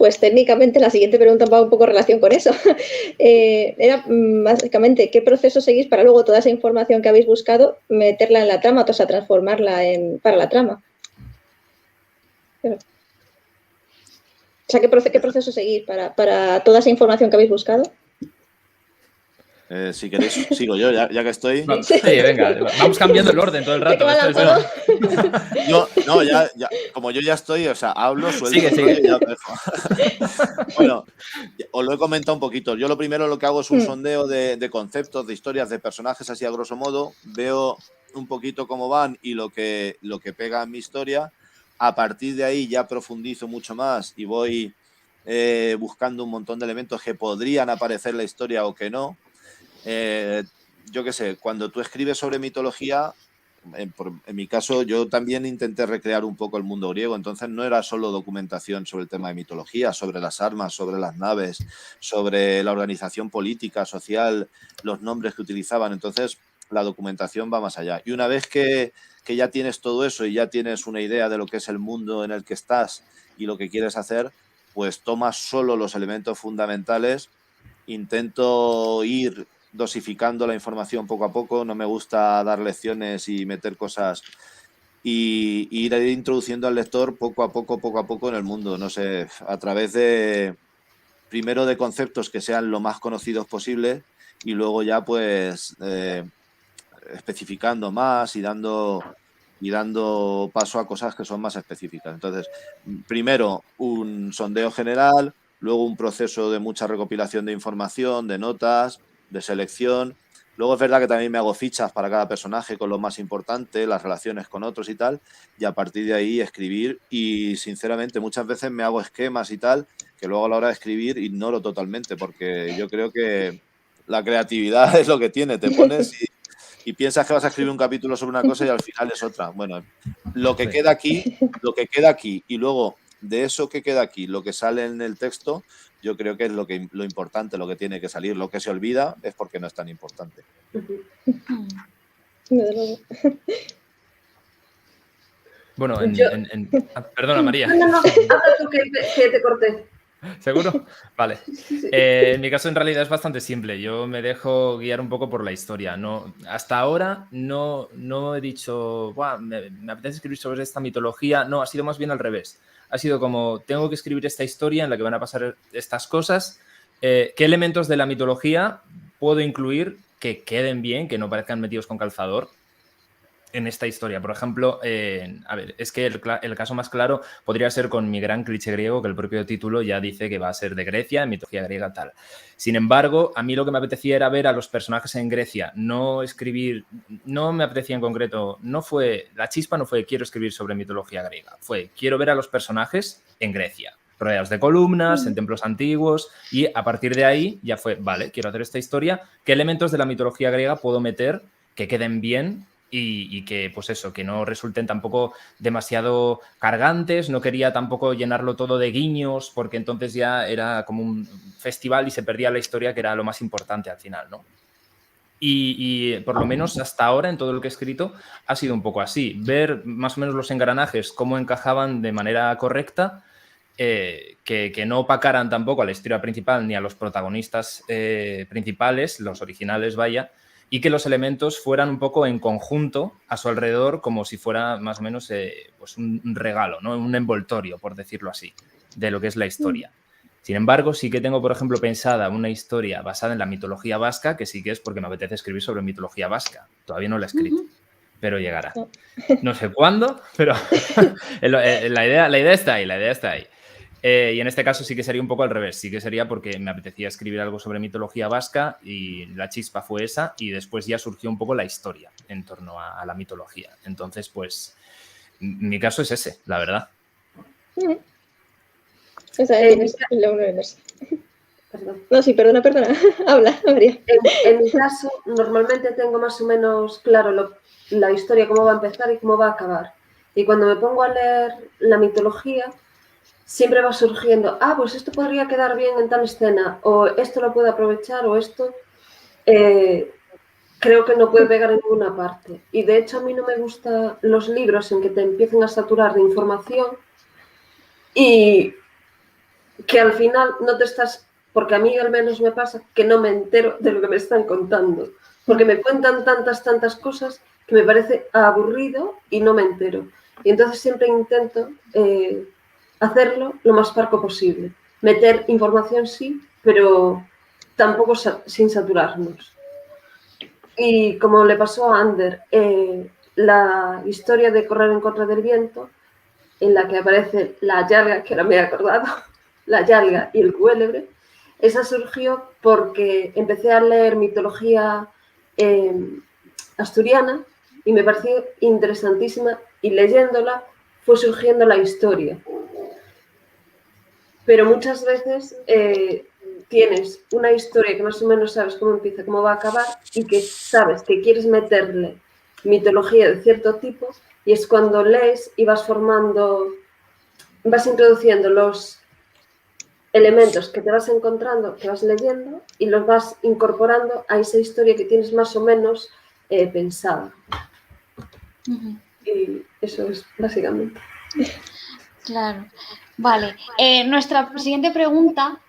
pues técnicamente la siguiente pregunta va un poco en relación con eso. Era básicamente, ¿qué proceso seguís para luego toda esa información que habéis buscado meterla en la trama, o sea, transformarla para la trama? O sea, ¿qué proceso seguís para toda esa información que habéis buscado? Si queréis, sigo yo, ya que estoy. Sí, venga, vamos cambiando el orden todo el rato. Bueno, como yo ya estoy, o sea, hablo, suelto sigue. y ya os dejo. Bueno, os lo he comentado un poquito. Yo lo primero lo que hago es un sondeo de conceptos, de historias, de personajes, así a grosso modo. Veo un poquito cómo van y lo que pega en mi historia. A partir de ahí ya profundizo mucho más y voy buscando un montón de elementos que podrían aparecer en la historia o que no. Yo qué sé, cuando tú escribes sobre mitología, en mi caso yo también intenté recrear un poco el mundo griego, entonces no era solo documentación sobre el tema de mitología, sobre las armas, sobre las naves, sobre la organización política, social, los nombres que utilizaban, entonces la documentación va más allá. Y una vez que ya tienes todo eso y ya tienes una idea de lo que es el mundo en el que estás y lo que quieres hacer, pues tomas solo los elementos fundamentales, intento ir dosificando la información poco a poco, no me gusta dar lecciones y meter cosas y ir introduciendo al lector poco a poco en el mundo, no sé, a través de primero de conceptos que sean lo más conocidos posible y luego ya pues especificando más y dando paso a cosas que son más específicas. Entonces, primero un sondeo general, luego un proceso de mucha recopilación de información, de notas, de selección. Luego es verdad que también me hago fichas para cada personaje con lo más importante, las relaciones con otros y tal, y a partir de ahí escribir. Y sinceramente muchas veces me hago esquemas y tal, que luego a la hora de escribir ignoro totalmente, porque yo creo que la creatividad es lo que tiene, te pones y piensas que vas a escribir un capítulo sobre una cosa y al final es otra. Bueno, lo que queda aquí y luego de eso que queda aquí, lo que sale en el texto, yo creo que es lo importante, lo que tiene que salir. Lo que se olvida es porque no es tan importante. Bueno, perdona, María. No, hasta tú que te corté. ¿Seguro? Vale. Sí. En mi caso, en realidad, es bastante simple. Yo me dejo guiar un poco por la historia. Hasta ahora no he dicho, me apetece escribir sobre esta mitología. No, ha sido más bien al revés. Ha sido como, tengo que escribir esta historia en la que van a pasar estas cosas. ¿Qué elementos de la mitología puedo incluir que queden bien, que no parezcan metidos con calzador en esta historia? Por ejemplo, a ver, es que el caso más claro podría ser con mi gran cliché griego, que el propio título ya dice que va a ser de Grecia, mitología griega, tal. Sin embargo, a mí lo que me apetecía era ver a los personajes en Grecia, no escribir, no me apetecía en concreto, la chispa no fue quiero escribir sobre mitología griega, fue quiero ver a los personajes en Grecia, rodeados de columnas, en templos antiguos, y a partir de ahí ya fue, vale, quiero hacer esta historia, ¿qué elementos de la mitología griega puedo meter que queden bien y que, pues eso, que no resulten tampoco demasiado cargantes? No quería tampoco llenarlo todo de guiños, porque entonces ya era como un festival y se perdía la historia, que era lo más importante al final, ¿no? Y por lo menos hasta ahora, en todo lo que he escrito, ha sido un poco así. Ver más o menos los engranajes, cómo encajaban de manera correcta, que no opacaran tampoco a la historia principal ni a los protagonistas principales, los originales, vaya, y que los elementos fueran un poco en conjunto a su alrededor, como si fuera más o menos pues un regalo, ¿no? Un envoltorio, por decirlo así, de lo que es la historia. Sin embargo, sí que tengo, por ejemplo, pensada una historia basada en la mitología vasca, que sí que es porque me apetece escribir sobre mitología vasca. Todavía no la he escrito, pero llegará. No sé cuándo, pero la idea está ahí, y en este caso sí que sería un poco al revés. Sí que sería porque me apetecía escribir algo sobre mitología vasca y la chispa fue esa, y después ya surgió un poco la historia en torno a la mitología. Entonces, pues, mi caso es ese, la verdad. O sea, lo universo. Perdón. No, sí, perdona. Habla, María. En mi caso, normalmente tengo más o menos claro la historia, cómo va a empezar y cómo va a acabar. Y cuando me pongo a leer la mitología, siempre va surgiendo, pues esto podría quedar bien en tal escena, o esto lo puedo aprovechar, o esto creo que no puede pegar en ninguna parte. Y de hecho a mí no me gustan los libros en que te empiecen a saturar de información y que al final no te estás, porque a mí al menos me pasa que no me entero de lo que me están contando, porque me cuentan tantas cosas que me parece aburrido y no me entero. Y entonces siempre intento hacerlo lo más parco posible. Meter información sí, pero tampoco sin saturarnos. Y como le pasó a Ander, la historia de Correr en contra del viento, en la que aparece la Yarga, que ahora me he acordado, la Yarga y el Cuélebre, esa surgió porque empecé a leer mitología asturiana y me pareció interesantísima, y leyéndola fue surgiendo la historia. Pero muchas veces tienes una historia que más o menos sabes cómo empieza, cómo va a acabar, y que sabes que quieres meterle mitología de cierto tipo, y es cuando lees y vas introduciendo los elementos que te vas encontrando, que vas leyendo, y los vas incorporando a esa historia que tienes más o menos pensada. Y eso es básicamente. Claro. Vale. Nuestra siguiente pregunta